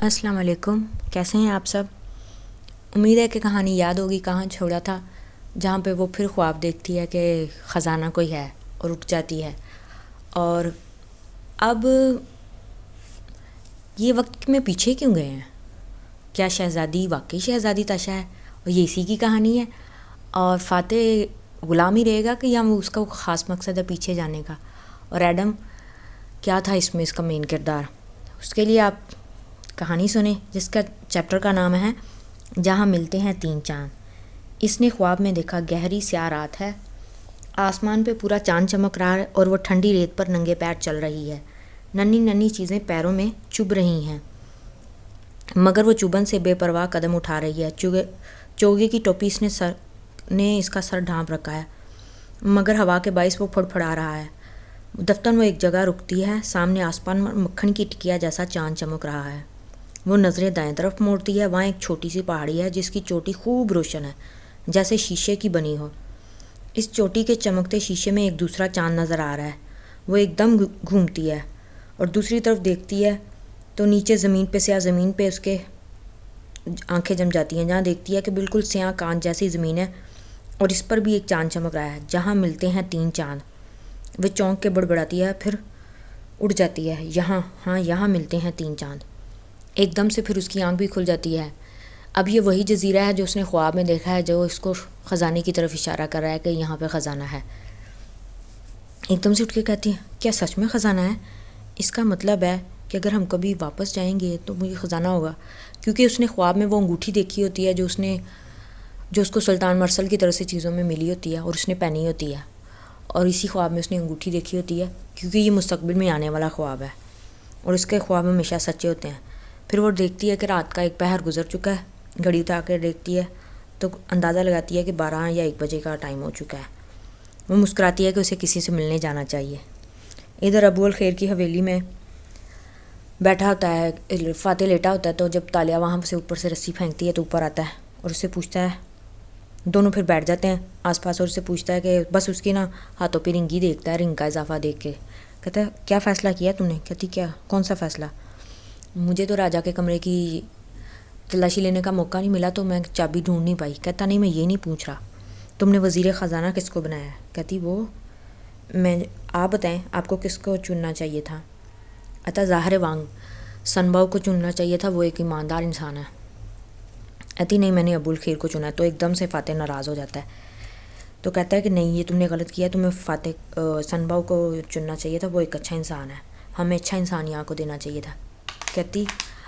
السلام علیکم، کیسے ہیں آپ سب؟ امید ہے کہ کہانی یاد ہوگی کہاں چھوڑا تھا، جہاں پہ وہ پھر خواب دیکھتی ہے کہ خزانہ کوئی ہے اور اٹھ جاتی ہے۔ اور اب یہ وقت میں پیچھے کیوں گئے ہیں؟ کیا شہزادی واقعی شہزادی تاشا ہے اور یہ اسی کی کہانی ہے؟ اور فاتح غلام ہی رہے گا کہ یا وہ اس کا خاص مقصد ہے پیچھے جانے کا؟ اور ایڈم کیا تھا اس میں اس کا مین کردار؟ اس کے لیے آپ کہانی سنیں جس کا چیپٹر کا نام ہے جہاں ملتے ہیں تین چاند۔ اس نے خواب میں دیکھا گہری سیاہ رات ہے، آسمان پہ پورا چاند چمک رہا ہے اور وہ ٹھنڈی ریت پر ننگے پیر چل رہی ہے۔ ننھی ننھی چیزیں پیروں میں چبھ رہی ہیں مگر وہ چبھن سے بے پرواہ قدم اٹھا رہی ہے۔ چوگے کی ٹوپی اس کا سر ڈھانپ رکھا ہے مگر ہوا کے باعث وہ پھڑ پھڑا رہا ہے۔ دفتر میں ایک جگہ رکتی ہے، سامنے آسمان پر مکھن کی ٹکیا جیسا چاند چمک رہا ہے۔ وہ نظریں دائیں طرف موڑتی ہے، وہاں ایک چھوٹی سی پہاڑی ہے جس کی چوٹی خوب روشن ہے، جیسے شیشے کی بنی ہو۔ اس چوٹی کے چمکتے شیشے میں ایک دوسرا چاند نظر آ رہا ہے۔ وہ ایک دم گھومتی ہے اور دوسری طرف دیکھتی ہے تو نیچے زمین پہ سیاہ زمین پہ اس کے آنکھیں جم جاتی ہیں، جہاں دیکھتی ہے کہ بالکل سیاہ کانچ جیسی زمین ہے اور اس پر بھی ایک چاند چمک رہا ہے۔ جہاں ملتے ہیں تین چاند، وہ چونک کے بڑبڑاتی ہے، پھر اڑ جاتی ہے۔ یہاں ملتے ہیں تین چاند۔ ایک دم سے پھر اس کی آنکھ بھی کھل جاتی ہے۔ اب یہ وہی جزیرہ ہے جو اس نے خواب میں دیکھا ہے، جو اس کو خزانے کی طرف اشارہ کر رہا ہے کہ یہاں پہ خزانہ ہے۔ ایک دم سے اٹھ کے کہتی ہے کیا سچ میں خزانہ ہے؟ اس کا مطلب ہے کہ اگر ہم کبھی واپس جائیں گے تو مجھے خزانہ ہوگا، کیونکہ اس نے خواب میں وہ انگوٹھی دیکھی ہوتی ہے جو اس کو سلطان مرسل کی طرف سے چیزوں میں ملی ہوتی ہے اور اس نے پہنی ہوتی ہے، اور اسی خواب میں اس نے انگوٹھی دیکھی ہوتی ہے، کیونکہ یہ مستقبل میں آنے والا خواب ہے اور اس کے خواب ہمیشہ سچے ہوتے ہیں۔ پھر وہ دیکھتی ہے کہ رات کا ایک پہر گزر چکا ہے، گھڑی اٹھا کر دیکھتی ہے تو اندازہ لگاتی ہے کہ 12 یا 1 بجے کا ٹائم ہو چکا ہے۔ وہ مسکراتی ہے کہ اسے کسی سے ملنے جانا چاہیے۔ ادھر ابو الخیر کی حویلی میں بیٹھا ہوتا ہے، فاتح لیٹا ہوتا ہے، تو جب تالیہ وہاں سے اوپر سے رسی پھینکتی ہے تو اوپر آتا ہے اور اس سے پوچھتا ہے، دونوں پھر بیٹھ جاتے ہیں آس پاس، اور اس سے پوچھتا ہے کہ بس اس کی ہاتھوں پہ رنگی دیکھتا ہے، رنگ کا اضافہ دیکھ کے کہتا ہے کیا فیصلہ کیا تم نے؟ کہتی کیا کون سا فیصلہ؟ مجھے تو راجا کے کمرے کی تلاشی لینے کا موقع نہیں ملا تو میں چابی ڈھونڈ نہیں پائی۔ کہتا نہیں میں یہ نہیں پوچھ رہا، تم نے وزیر خزانہ کس کو بنایا ہے؟ کہتی آپ بتائیں آپ کو کس کو چننا چاہیے تھا؟ ظاہر وانگ سنباؤ کو چننا چاہیے تھا، وہ ایک ایماندار انسان ہے۔ کہتی نہیں میں نے ابو الخیر کو چنا ہے۔ تو ایک دم سے فاتح ناراض ہو جاتا ہے، تو کہتا ہے کہ نہیں یہ تم نے غلط کیا، تمہیں سنباؤ کو چننا چاہیے تھا، وہ ایک اچھا انسان ہے، ہمیں اچھا انسان یہاں کو دینا چاہیے تھا۔ کہتی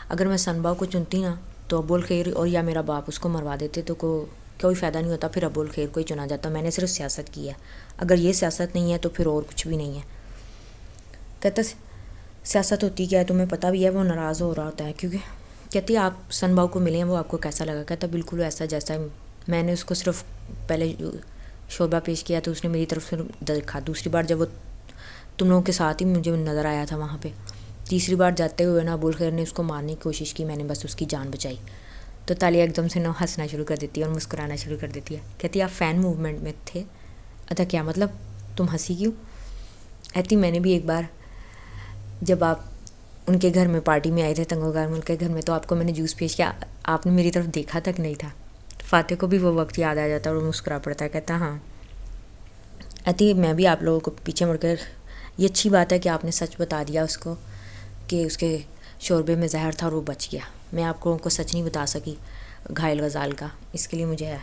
اگر میں سنباؤ کو چنتی نا تو ابو الخیر اور یا میرا باپ اس کو مروا دیتے تو کوئی فائدہ نہیں ہوتا، پھر ابو الخیر کو ہی چنا جاتا، میں نے صرف سیاست کی ہے، اگر یہ سیاست نہیں ہے تو پھر اور کچھ بھی نہیں ہے۔ کہتا سیاست ہوتی کیا ہے تمہیں پتہ بھی ہے؟ وہ ناراض ہو رہا ہوتا ہے کیونکہ کہتی آپ سنباؤ کو ملے ہیں، وہ آپ کو کیسا لگا؟ کہتا بالکل ایسا جیسا میں نے اس کو صرف پہلے شوربہ پیش کیا تو اس نے میری طرف سے دیکھا، دوسری بار جب وہ تم لوگوں کے ساتھ ہی مجھے نظر آیا تھا وہاں پہ، تیسری بار جاتے ہوئے ابو الخیر نے اس کو مارنے کی کوشش کی، میں نے بس اس کی جان بچائی۔ تو تالیہ ایک دم سے ہنسنا شروع کر دیتی ہے اور مسکرانا شروع کر دیتی ہے۔ کہتی آپ فین موومنٹ میں تھے؟ کیا مطلب تم ہنسی کیوں؟ کہتی میں نے بھی ایک بار جب آپ ان کے گھر میں پارٹی میں آئے تھے تنگوگار ملک کے گھر میں، تو آپ کو میں نے جوس پیش کیا، آپ نے میری طرف دیکھا تک نہیں تھا۔ فاتح کو بھی وہ وقت یاد آ جاتا ہے اور وہ مسکرا پڑتا ہے، کہتا ہاں۔ کہتی میں بھی آپ لوگوں کو پیچھے مڑ کر یہ اچھی بات ہے کہ آپ نے سچ بتا دیا اس کو کہ اس کے شوربے میں زہر تھا اور وہ بچ گیا، میں آپ لوگوں کو سچ نہیں بتا سکی گھائل غزال کا، اس کے لیے مجھے ہے۔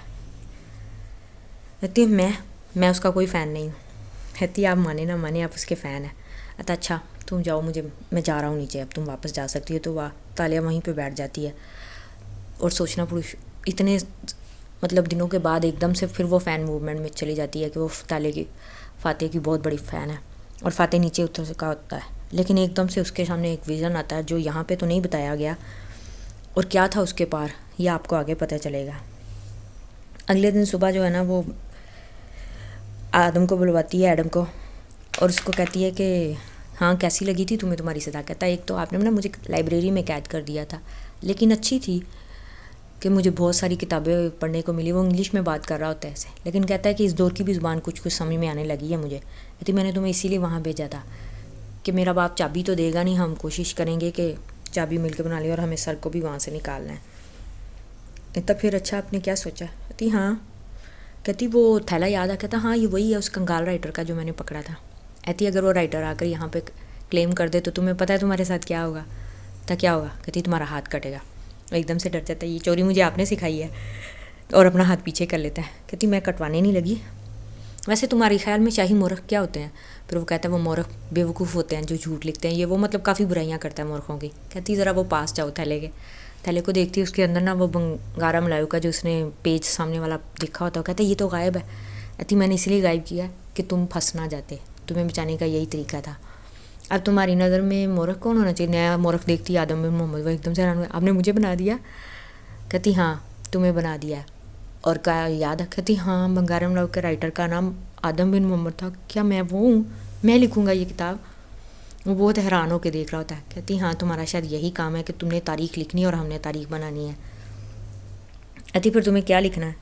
کہتی میں اس کا کوئی فین نہیں ہوں۔ کہتی آپ مانے نہ مانے آپ اس کے فین ہیں۔ اچھا تم جاؤ، میں جا رہا ہوں نیچے، اب تم واپس جا سکتی ہو۔ تو تالیہ وہیں پہ بیٹھ جاتی ہے اور سوچنا اتنے دنوں کے بعد ایک دم سے پھر وہ فین موومنٹ میں چلی جاتی ہے کہ وہ فاتح کی بہت بڑی فین ہے اور فاتح نیچے اتر چکا ہوتا ہے، لیکن ایک دم سے اس کے سامنے ایک ویژن آتا ہے جو یہاں پہ تو نہیں بتایا گیا، اور کیا تھا اس کے پار یہ آپ کو آگے پتہ چلے گا۔ اگلے دن صبح جو ہے نا وہ آدم کو بلواتی ہے، ایڈم کو، اور اس کو کہتی ہے کہ ہاں کیسی لگی تھی تمہیں تمہاری صدا؟ کہتا ہے ایک تو آپ نے مجھے لائبریری میں قید کر دیا تھا، لیکن اچھی تھی کہ مجھے بہت ساری کتابیں پڑھنے کو ملی۔ وہ انگلش میں بات کر رہا ہوتا ہے ایسے، لیکن کہتا ہے کہ اس دور کی بھی زبان کچھ سمجھ میں آنے لگی ہے مجھے۔ کہتی میں نے تمہیں اسی لیے وہاں بھیجا تھا کہ میرا باپ چابی تو دے گا نہیں، ہم کوشش کریں گے کہ چابی مل کے بنا لی اور ہمیں سر کو بھی وہاں سے نکالنا ہے. تب پھر اچھا آپ نے کیا سوچا؟ کہتی ہاں. کہتی وہ تھیلا یاد آ. کہتا ہاں یہ وہی ہے اس کنگال رائٹر کا جو میں نے پکڑا تھا. کہتی اگر وہ رائٹر آ کر یہاں پہ کلیم کر دے تو تمہیں پتہ ہے تمہارے ساتھ کیا ہوگا؟ تو کیا ہوگا؟ کہتی تمہارا ہاتھ کٹے گا. ایک دم سے ڈر جاتا ہے, یہ چوری مجھے آپ نے سکھائی ہے, اور اپنا ہاتھ پیچھے کر لیتا ہے. کہتی میں کٹوانے نہیں لگی. ویسے تمہارے خیال میں شاہی مورخ کیا ہوتے ہیں؟ پھر وہ کہتا ہے وہ مورخ بیوقوف ہوتے ہیں جو جھوٹ لکھتے ہیں, یہ وہ مطلب کافی برائیاں کرتا ہے مورخوں کی. کہتی ذرا وہ پاس جاؤ تھیلے کو دیکھتی, اس کے اندر نا وہ بنگارا ملایو کا جو اس نے پیج سامنے والا لکھا ہوتا ہے. کہتا ہے یہ تو غائب ہے. کہتی میں نے اس لیے غائب کیا کہ تم پھنس نہ جاتے, تمہیں بچانے کا یہی طریقہ تھا. اب تمہاری نظر میں مورخ کون ہونا چاہیے؟ نیا مورخ دیکھتی آدم بن محمد, وہ ایک دم سے حیران ہوئے, آپ نے مجھے بنا دیا؟ کہتی ہاں تمہیں بنا دیا ہے. اور کیا یاد ہے؟ کہتی ہاں بنگارا ملاو کے رائٹر کا نام آدم بن محمد تھا. کیا میں وہ ہوں؟ میں لکھوں گا یہ کتاب؟ وہ بہت حیران ہو کے دیکھ رہا ہوتا ہے. کہتی ہاں تمہارا شاید یہی کام ہے کہ تم نے تاریخ لکھنی ہے اور ہم نے تاریخ بنانی ہے. کہتی پھر تمہیں کیا لکھنا ہے؟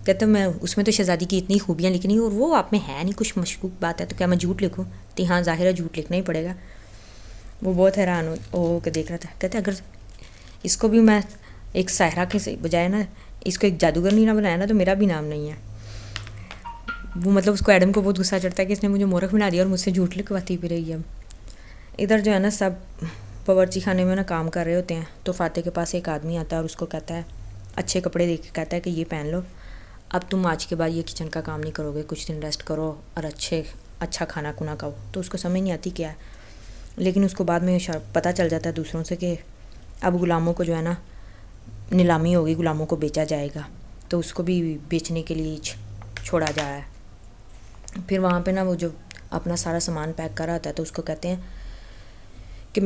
کہتی میں اس میں تو شہزادی کی اتنی خوبیاں لکھنی اور وہ آپ میں ہے نہیں, کچھ مشکوک بات ہے, تو کیا میں جھوٹ لکھوں؟ کہتی ہاں ظاہر ہے جھوٹ لکھنا ہی پڑے گا. وہ بہت حیران ہو کے دیکھ رہا تھا. کہتے اگر اس کو بھی میں ایک ساحرہ کے بجائے نا اس کو ایک جادوگرنی نہ بنایا نا تو میرا بھی نام نہیں ہے. وہ مطلب اس کو ایڈم کو بہت غصہ چڑھتا ہے کہ اس نے مجھے مورخ بنا دیا اور مجھ سے جھوٹ لکھواتی بھی رہی ہے. ادھر جو ہے نا سب باورچی خانے میں نا کام کر رہے ہوتے ہیں, تو فاتح کے پاس ایک آدمی آتا ہے اور اس کو کہتا ہے اچھے کپڑے دیکھ کے کہتا ہے کہ یہ پہن لو, اب تم آج کے بعد یہ کچن کا کام نہیں کرو گے, کچھ دن ریسٹ کرو اور اچھا کھانا کھانا کھاؤ. تو اس کو سمجھ نہیں آتی کیا ہے, لیکن اس کو بعد میں پتہ چل جاتا ہے دوسروں سے کہ اب غلاموں کو جو ہے نا نیلامی ہوگی, غلاموں کو بیچا جائے گا, تو اس کو بھی بیچنے کے لیے چھوڑا جا رہا ہے. پھر وہاں پہ نا وہ جو اپنا سارا سامان پیک کر رہا ہوتا ہے تو اس کو کہتے ہیں کہ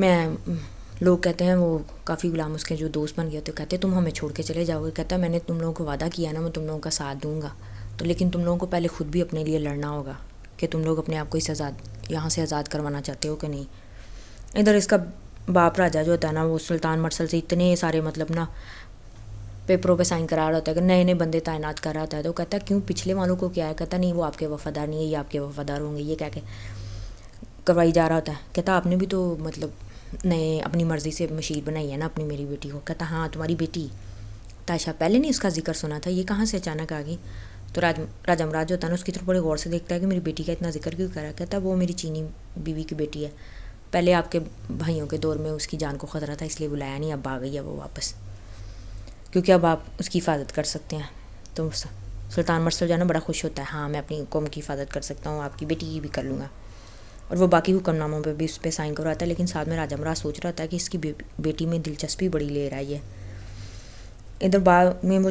لوگ کہتے ہیں وہ کافی غلام اس کے جو دوست بن گئے تو کہتے ہیں تم ہمیں چھوڑ کے چلے جاؤ گے. کہتا ہے میں نے تم لوگوں کو وعدہ کیا نا میں تم لوگوں کا ساتھ دوں گا, تو لیکن تم لوگوں کو پہلے خود بھی اپنے لیے لڑنا ہوگا کہ تم لوگ اپنے آپ کو یہاں سے آزاد کروانا چاہتے ہو کہ نہیں. ادھر اس کا باپ راجا جو ہوتا ہے نا وہ سلطان مرسل سے اتنے سارے مطلب نا پیپروں پہ سائن کرا رہا ہوتا ہے کہ نئے نئے بندے تعینات کر رہا ہوتا ہے. تو کہتا ہے کیوں پچھلے والوں کو کیا ہے؟ کہتا نہیں وہ آپ کے وفادار نہیں ہے, یہ آپ کے وفادار ہوں گے, یہ کہہ کے کروائی جا رہا ہوتا ہے. کہتا آپ نے بھی تو مطلب نئے اپنی مرضی سے مشیر بنائی ہے نا اپنی میری بیٹی کو. کہتا ہاں تمہاری بیٹی تائشہ, پہلے نہیں اس کا ذکر سنا تھا, یہ کہاں سے اچانک آ گئی؟ تو راجہ امراج جو ہوتا ہے نا اس کی طرف بڑے غور سے دیکھتا ہے کہ میری بیٹی کا اتنا ذکر کیوں کرا ہے. کہتا وہ میری چینی بیوی کی بیٹی ہے, پہلے آپ کے بھائیوں کے دور میں اس کی جان کو خطرہ تھا اس لیے بلایا نہیں, اب آ گئی ہے وہ واپس کیونکہ اب آپ اس کی حفاظت کر سکتے ہیں. تو سلطان مرسل جو ہے نا بڑا خوش ہوتا ہے, ہاں میں اپنی قوم کی حفاظت کر سکتا ہوں, آپ کی بیٹی کی بھی کر لوں گا. اور وہ باقی حکم ناموں پہ بھی اس پہ سائن کرواتا ہے, لیکن ساتھ میں راجہ امراج سوچ رہا تھا کہ اس کی بیٹی میں دلچسپی بڑی لے رہا ہے. ادھر بعد میں وہ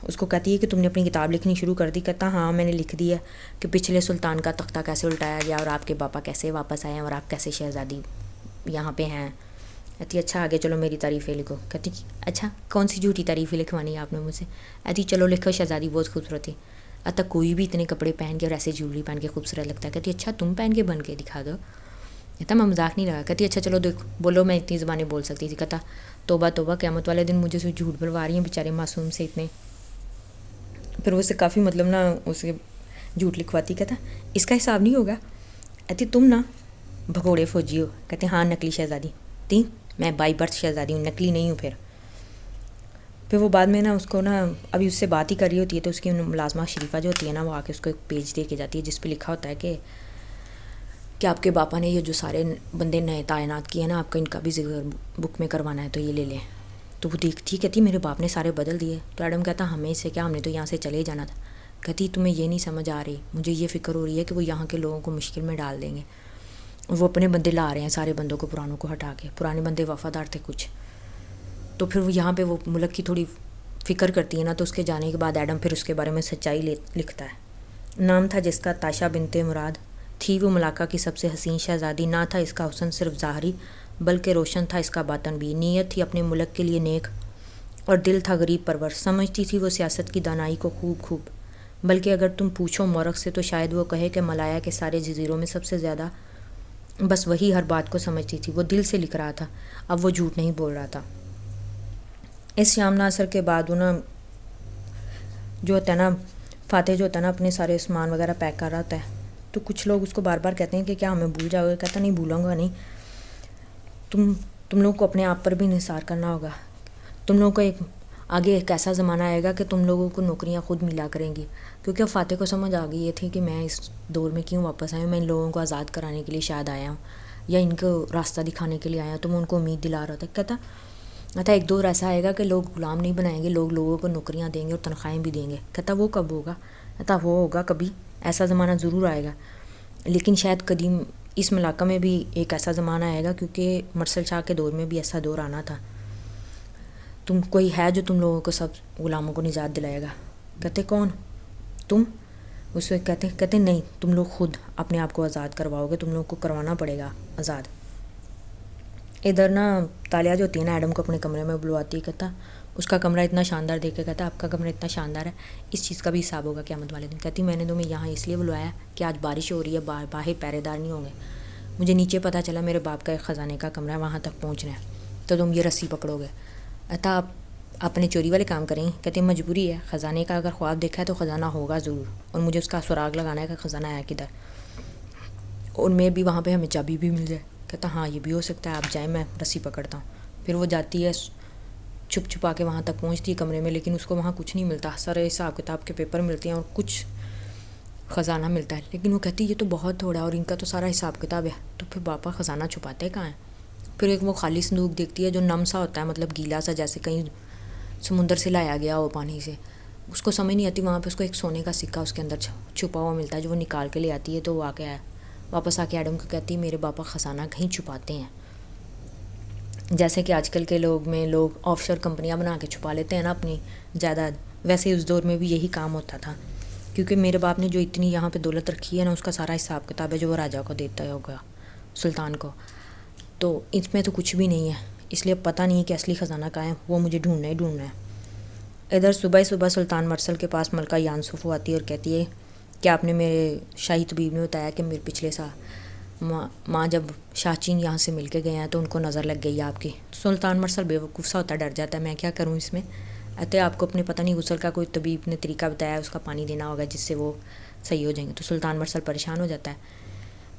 اس کو کہتی ہے کہ تم نے اپنی کتاب لکھنی شروع کر دی. کہتا ہاں میں نے لکھ دی ہے کہ پچھلے سلطان کا تختہ کیسے الٹایا گیا اور آپ کے باپا کیسے واپس آئے ہیں اور آپ کیسے شہزادی یہاں پہ ہیں. کہتی اچھا آگے چلو میری تعریفیں لکھو. کہتی اچھا کون سی جھوٹی تعریفیں لکھوانی ہے آپ نے مجھ سے؟ کہتی چلو لکھو شہزادی بہت خوبصورت تھی. تک کوئی بھی اتنے کپڑے پہن کے اور ایسے جویلری پہن کے خوبصورت لگتا ہے. کہتی اچھا تم پہن کے بن کے دکھا دو. کہتا میں مذاق نہیں لگا. کہتی اچھا چلو دیکھو بولو میں اتنی زبانیں بول سکتی تھی. کہتا توبہ توبہ قیامت والے دن مجھے سے جھوٹ بلوا رہی ہیں بیچارے معصوم سے اتنے. پھر وہ سے کافی مطلب نا اسے جھوٹ لکھواتی. کہتا اس کا حساب نہیں ہوگا. کہتی تم نا بھگوڑے فوجی ہو. کہتے ہاں نقلی شہزادی تھی, میں بائی برتھ شہزادی ہوں, نقلی نہیں ہوں. پھر وہ بعد میں نا اس کو نا ابھی اس سے بات ہی کر رہی ہوتی ہے تو اس کی ملازمہ شریفہ جو ہوتی ہے نا وہ آ کے اس کو ایک پیج دے کے جاتی ہے جس پہ لکھا ہوتا ہے کہ آپ کے باپا نے یہ جو سارے بندے نئے تعینات کیے ہیں نا آپ کا ان کا بھی ذکر بک میں کروانا ہے تو یہ لے لیں. تو وہ دیکھتی کہتی میرے باپ نے سارے بدل دیے. تو ایڈم کہتا ہمیں اس سے کیا, ہم نے تو یہاں سے چلے جانا تھا. کہتی تمہیں یہ نہیں سمجھ آ رہی, مجھے یہ فکر ہو رہی ہے کہ وہ یہاں کے لوگوں کو مشکل میں ڈال دیں گے. وہ اپنے بندے لا رہے ہیں سارے بندوں کو پرانوں کو ہٹا کے, پرانے بندے وفادار تھے کچھ. تو پھر وہ یہاں پہ وہ ملک کی تھوڑی فکر کرتی ہے نا, تو اس کے جانے کے بعد ایڈم پھر اس کے بارے میں سچائی لکھتا ہے. نام تھا جس کا تائشہ بنت مراد, تھی وہ ملاقہ کی سب سے حسین شہزادی. نہ تھا اس کا حسن صرف ظاہری بلکہ روشن تھا اس کا باطن بھی. نیت تھی اپنے ملک کے لیے نیک اور دل تھا غریب پرور. سمجھتی تھی وہ سیاست کی دانائی کو خوب بلکہ اگر تم پوچھو مورخ سے تو شاید وہ کہے کہ ملایا کے سارے جزیروں میں سب سے زیادہ بس وہی ہر بات کو سمجھتی تھی. وہ دل سے لکھ رہا تھا, اب وہ جھوٹ نہیں بول رہا تھا. اس شام ناصر کے بعد انہوں جو ہوتا ہے نا فاتح جو ہوتا ہے نا اپنے سارے سامان وغیرہ پیک کر رہا ہوتا ہے. تو کچھ لوگ اس کو بار بار کہتے ہیں کہ کیا ہمیں بھول جاؤ گے. کہتا نہیں بھولوں گا نہیں, تم تم لوگوں کو اپنے آپ پر بھی انحصار کرنا ہوگا. تم لوگوں کو آگے ایک ایسا زمانہ آئے گا کہ تم لوگوں کو نوکریاں خود ملا کریں گی. کیونکہ اب فاتح کو سمجھ آ گئی یہ تھی کہ میں اس دور میں کیوں واپس آیا ہوں. میں ان لوگوں کو آزاد کرانے کے لیے شاید آیا ہوں, یا ان کو راستہ دکھانے کے لیے آیا ہوں. تو میں ان کو امید دلا رہا تھا. کہتا ایک دور ایسا آئے گا کہ لوگ غلام نہیں بنائیں گے, لوگ لوگوں کو نوکریاں دیں گے اور تنخواہیں بھی دیں گے. کہتا وہ کب ہوگا؟ کہتا وہ ہوگا کبھی, ایسا زمانہ ضرور آئے گا, لیکن شاید قدیم اس ملاقہ میں بھی ایک ایسا زمانہ آئے گا, کیونکہ مرسل شاہ کے دور میں بھی ایسا دور آنا تھا. تم کوئی ہے جو تم لوگوں کو سب غلاموں کو نجات دلائے گا؟ کہتے کون؟ تم. اس وقت کہتے نہیں, تم لوگ خود اپنے آپ کو آزاد کرواؤ گے, تم لوگوں کو کروانا پڑے گا آزاد. ادھر نا تالیہ جو ہوتی ہے نا ایڈم کو اپنے کمرے میں بلواتی ہے. کہتا اس کا کمرہ اتنا شاندار دیکھ کے کہتا آپ کا کمرہ اتنا شاندار ہے, اس چیز کا بھی حساب ہوگا قیامت والے دن. کہتی میں نے تمہیں یہاں اس لیے بلوایا کہ آج بارش ہو رہی ہے, باہر پہرے دار نہیں ہوں گے. مجھے نیچے پتہ چلا میرے باپ کا ایک خزانے کا کمرہ ہے, وہاں تک پہنچنا ہے, تو تم یہ رسی پکڑو گے. کہتا آپ اپنے چوری والے کام کریں. کہتے مجبوری ہے, خزانے کا اگر خواب دیکھا ہے تو خزانہ ہوگا ضرور, اور مجھے اس کا سراغ لگانا ہے کہ خزانہ ہے کدھر, اور میں بھی وہاں پہ ہمیں چابی بھی مل جائے. کہتا ہاں یہ بھی ہو سکتا ہے, آپ جائیں میں رسی پکڑتا ہوں. پھر وہ جاتی ہے, چھپ چھپا کے وہاں تک پہنچتی ہے کمرے میں, لیکن اس کو وہاں کچھ نہیں ملتا. سارے حساب کتاب کے پیپر ملتے ہیں اور کچھ خزانہ ملتا ہے, لیکن وہ کہتی یہ تو بہت تھوڑا ہے اور ان کا تو سارا حساب کتاب ہے. تو پھر باپا خزانہ چھپاتے کہاں ہیں؟ پھر ایک وہ خالی صندوق دیکھتی ہے جو نم سا ہوتا ہے, مطلب گیلا سا, جیسے کہیں سمندر سے لایا گیا ہو پانی سے. اس کو سمجھ نہیں آتی, وہاں پہ اس کو ایک سونے کا سکہ اس کے اندر چھپا ہوا ملتا ہے, جو وہ نکال کے لے آتی ہے. تو وہ واپس آ کے ایڈم کو کہتی ہے میرے باپا خزانہ کہیں چھپاتے ہیں, جیسے کہ آج کل کے لوگ آف شور کمپنیاں بنا کے چھپا لیتے ہیں نا اپنی جائیداد. ویسے اس دور میں بھی یہی کام ہوتا تھا, کیونکہ میرے باپ نے جو اتنی یہاں پہ دولت رکھی ہے نا, اس کا سارا حساب کتاب ہے جو وہ راجا کو دیتا ہوگا, سلطان کو. تو اس میں تو کچھ بھی نہیں ہے, اس لیے پتہ نہیں کہ اصلی خزانہ کہاں ہے, وہ مجھے ڈھونڈنا ہی ڈھونڈنا ہے. ادھر صبح سلطان مرسل کے پاس ملکہ یانسفو آتی ہے اور کہتی ہے کہ آپ نے میرے شاہی طبیب نے بتایا کہ میرے پچھلے سال ماں جب شاہ چین یہاں سے مل کے گئے ہیں تو ان کو نظر لگ گئی آپ کی. سلطان مرسل بیوقوف سا ہوتا, ڈر جاتا ہے, میں کیا کروں اس میں. آپ کو اپنے پتہ نہیں غسل کا کوئی طبیب نے طریقہ بتایا, اس کا پانی دینا ہوگا جس سے وہ صحیح ہو جائیں گے. تو سلطان مرسل پریشان ہو جاتا ہے,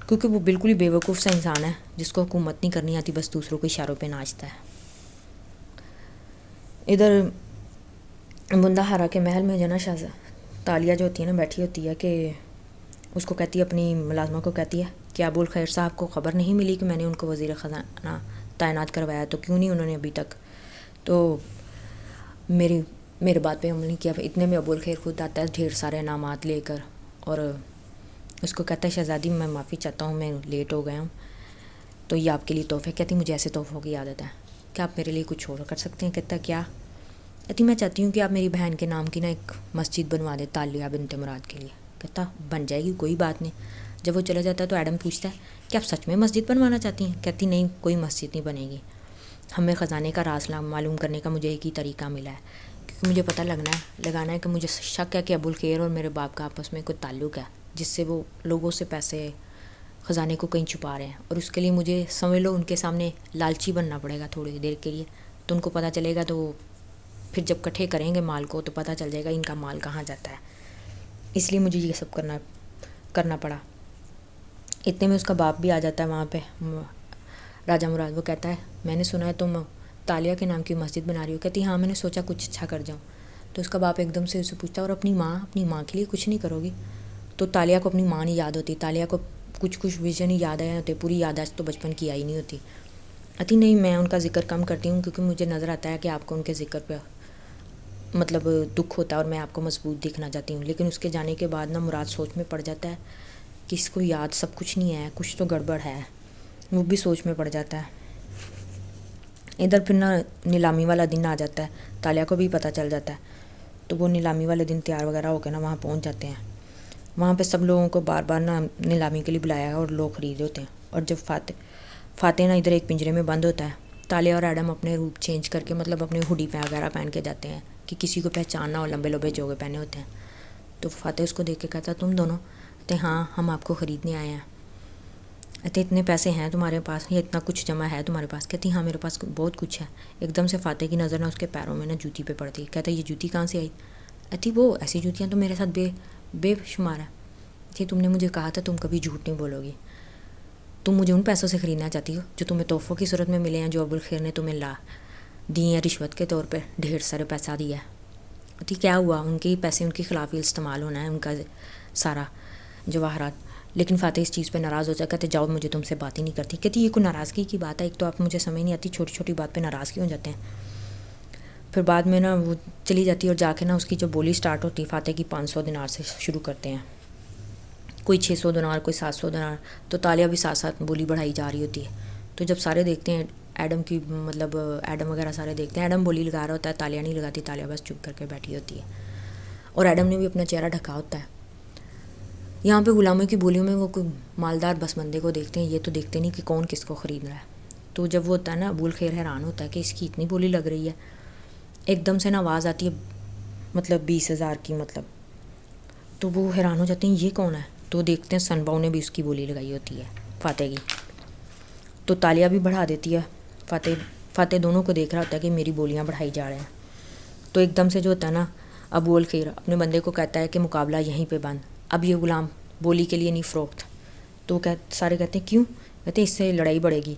کیونکہ وہ بالکل ہی بیوقوف سا انسان ہے جس کو حکومت نہیں کرنی آتی, بس دوسروں کے اشاروں پہ ناچتا ہے. ادھر بندہ ہارا کے محل میں جنا تالیہ جو ہوتی ہے نا بیٹھی ہوتی ہے, کہ اس کو کہتی ہے اپنی ملازمہ کو کہتی ہے کہ ابو الخیر صاحب کو خبر نہیں ملی کہ میں نے ان کو وزیر خزانہ تعینات کروایا, تو کیوں نہیں انہوں نے ابھی تک تو میرے بات پہ عمل نہیں کیا. اتنے میں ابو الخیر خود آتا ہے ڈھیر سارے انعامات لے کر, اور اس کو کہتا ہے شہزادی میں معافی چاہتا ہوں, میں لیٹ ہو گیا ہوں, تو یہ آپ کے لیے تحفے. کہتی مجھے ایسے تحفوں کی عادت ہے, کیا آپ میرے لیے کچھ اور کر سکتے ہیں؟ کہتا کیا؟ کہتی میں چاہتی ہوں کہ آپ میری بہن کے نام کی نا ایک مسجد بنوا دیں تالیہ بنت مراد کے لیے. کہتا بن جائے گی, کوئی بات نہیں. جب وہ چلا جاتا ہے تو ایڈم پوچھتا ہے کہ آپ سچ میں مسجد بنوانا چاہتی ہیں؟ کہتی نہیں, کوئی مسجد نہیں بنے گی, ہمیں خزانے کا راز معلوم کرنے کا مجھے ایک ہی طریقہ ملا ہے, کیونکہ مجھے پتہ لگانا ہے کہ مجھے شک ہے کہ ابو الخیر اور میرے باپ کا آپس میں کوئی تعلق ہے, جس سے وہ لوگوں سے پیسے خزانے کو کہیں چھپا رہے ہیں, اور اس کے لیے مجھے سمجھ لو ان کے سامنے لالچی بننا پڑے گا تھوڑی دیر کے لیے. تو ان کو پتہ چلے گا, تو پھر جب کٹھے کریں گے مال کو تو پتہ چل جائے گا ان کا مال کہاں جاتا ہے. اس لیے مجھے یہ سب کرنا پڑا. اتنے میں اس کا باپ بھی آ جاتا ہے وہاں پہ, راجہ مراد. وہ کہتا ہے میں نے سنا ہے تم تالیہ کے نام کی مسجد بنا رہی ہو. کہتی ہاں, میں نے سوچا کچھ اچھا کر جاؤں. تو اس کا باپ ایک دم سے اسے پوچھتا ہے اور اپنی ماں کے لیے کچھ نہیں کرو گی؟ تو تالیہ کو اپنی ماں نہیں یاد ہوتی, تالیہ کو کچھ ویژن ہی یاد آئے ہوتے, پوری یادداشت تو بچپن کی آئی نہیں ہوتی. کہتی نہیں, میں ان کا ذکر کم کرتی ہوں کیونکہ مجھے نظر آتا ہے کہ آپ کو ان کے ذکر پہ مطلب دکھ ہوتا ہے, اور میں آپ کو مضبوط دیکھنا چاہتی ہوں. لیکن اس کے جانے کے بعد نا مراد سوچ میں پڑ جاتا ہے کہ اس کو یاد سب کچھ نہیں ہے, کچھ تو گڑبڑ ہے, وہ بھی سوچ میں پڑ جاتا ہے. ادھر پھر نا نیلامی والا دن آ جاتا ہے, تالیہ کو بھی پتہ چل جاتا ہے, تو وہ نیلامی والے دن تیار وغیرہ ہو کے نا وہاں پہنچ جاتے ہیں. وہاں پہ سب لوگوں کو بار بار نا نیلامی کے لیے بلایا ہے اور لوگ خرید ہوتے ہیں. اور جب فاتح نا ادھر ایک پنجرے میں بند ہوتا ہے, تالیہ اور ایڈم اپنے روپ چینج کر کے مطلب اپنے ہوڈی وغیرہ پہن کے جاتے ہیں کہ کسی کو پہچان نہ ہو, لمبے لمبے جوگے پہنے ہوتے ہیں. تو فاتح اس کو دیکھ کے کہتا تم دونوں؟ کہتے ہاں, ہم آپ کو خریدنے آئے ہیں. کہتے اتنے پیسے ہیں تمہارے پاس, یا اتنا کچھ جمع ہے تمہارے پاس؟ کہتی ہاں میرے پاس بہت کچھ ہے. ایک دم سے فاتح کی نظر نہ اس کے پیروں میں نا جوتی پہ پڑتی. کہتا یہ جوتی کہاں سے آئی؟ کہتی وہ ایسی جوتیاں تو میرے ساتھ بے شمار ہیں. تم نے مجھے کہا تھا تم کبھی جھوٹ نہیں بولو گی. تم مجھے ان پیسوں سے خریدنا چاہتی ہو جو تمہیں تحفوں کی صورت میں ملے ہیں، جو ابوالخیر نے تمہیں دی ہیں رشوت کے طور پہ، ڈھیر سارے پیسہ دیا ہے۔ تو کیا ہوا، ان کے پیسے ان کے خلاف ہی استعمال ہونا ہے، ان کا سارا جواہرات۔ لیکن فاتح اس چیز پہ ناراض ہو جاتا، کہتے جاؤ مجھے تم سے بات ہی نہیں کرتی۔ کہتی یہ کوئی ناراضگی کی بات ہے، ایک تو آپ مجھے سمجھ نہیں آتی، چھوٹی چھوٹی بات پہ ناراض کیوں ہو جاتے ہیں۔ پھر بعد میں نا وہ چلی جاتی ہے اور جا کے نا اس کی جو بولی سٹارٹ ہوتی ہے فاتح کی 500 دینار سے شروع کرتے ہیں، کوئی 600 دینار، کوئی 700 دینار، تو تالیہ بھی ساتھ ساتھ بولی بڑھائی جا رہی ہوتی ہے۔ تو جب سارے دیکھتے ہیں ایڈم کی، مطلب ایڈم وغیرہ سارے دیکھتے ہیں، ایڈم بولی لگا رہا ہوتا ہے، تالیہ نہیں لگاتی، تالیہ بس چپ کر کے بیٹھی ہوتی ہے، اور ایڈم نے بھی اپنا چہرہ ڈھکا ہوتا ہے۔ یہاں پہ غلاموں کی بولیوں میں وہ کوئی مالدار بس بندے کو دیکھتے ہیں، یہ تو دیکھتے نہیں کہ کون کس کو خرید رہا ہے۔ تو جب وہ ہوتا ہے نا، ابوالخیر حیران ہوتا ہے کہ اس کی اتنی بولی لگ رہی ہے، ایک دم سے نا آواز آتی ہے مطلب 20,000 کی، مطلب تو وہ حیران ہو جاتے ہیں یہ کون ہے، تو دیکھتے ہیں سنباؤ نے بھی اس کی بولی لگائی ہوتی ہے فاتح کی، تو تالیہ بھی بڑھا دیتی ہے۔ فاتح دونوں کو دیکھ رہا ہوتا ہے کہ میری بولیاں بڑھائی جا رہے ہیں۔ تو ایک دم سے جو ہوتا ہے نا، ابوالخیر اپنے بندے کو کہتا ہے کہ مقابلہ یہیں پہ بند، اب یہ غلام بولی کے لیے نہیں فروخت۔ تو سارے کہتے ہیں کیوں؟ کہتے ہیں اس سے لڑائی بڑھے گی،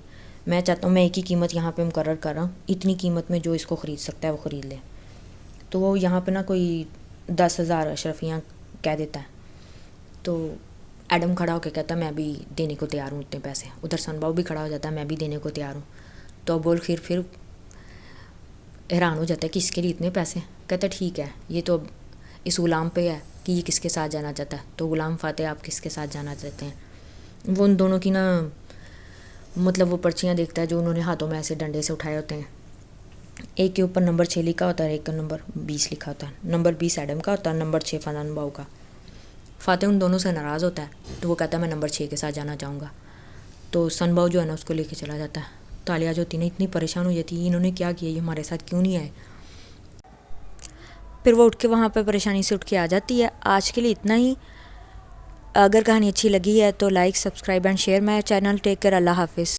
میں چاہتا ہوں میں ایک ہی قیمت یہاں پہ مقرر کر رہا ہوں، اتنی قیمت میں جو اس کو خرید سکتا ہے وہ خرید لے۔ تو وہ یہاں پہ نا کوئی 10,000 اشرفیاں کہہ دیتا ہے۔ تو ایڈم کھڑا ہو کے کہتا ہے میں بھی دینے کو تیار ہوں اتنے پیسے، ادھر سنباؤ بھی کھڑا ہو جاتا ہے میں بھی دینے کو تیار ہوں۔ تو ابوالخیر پھر حیران ہو جاتا ہے کہ اس کے لیے اتنے پیسے، کہتا ہے ٹھیک ہے، یہ تو اب اس غلام پہ ہے کہ یہ کس کے ساتھ جانا چاہتا ہے۔ تو غلام فاتح آپ کس کے ساتھ جانا چاہتے ہیں؟ وہ ان دونوں کی نا مطلب وہ پرچیاں دیکھتا ہے جو انہوں نے ہاتھوں میں ایسے ڈنڈے سے اٹھائے ہوتے ہیں، ایک کے اوپر نمبر 6 لکھا ہوتا ہے، ایک کا نمبر 20 لکھا ہوتا ہے، نمبر 20 ایڈم کا ہوتا ہے، نمبر 6 فنان باؤ کا۔ فاتح ان دونوں سے ناراض ہوتا ہے، تو وہ کہتا ہے میں نمبر 6 کے ساتھ جانا چاہوں گا۔ تو سن باؤ جو ہے نا اس کو لے کے چلا جاتا ہے۔ تالیہ جو ہوتی ہے نا اتنی پریشان ہو جاتی ہے، انہوں نے کیا کیا، یہ ہمارے ساتھ کیوں نہیں آئے۔ پھر وہ اٹھ کے وہاں پہ پریشانی سے اٹھ کے آ جاتی ہے۔ آج کے لیے اتنا ہی۔ اگر کہانی اچھی لگی ہے تو like, subscribe and share my channel. Take care, اللہ حافظ۔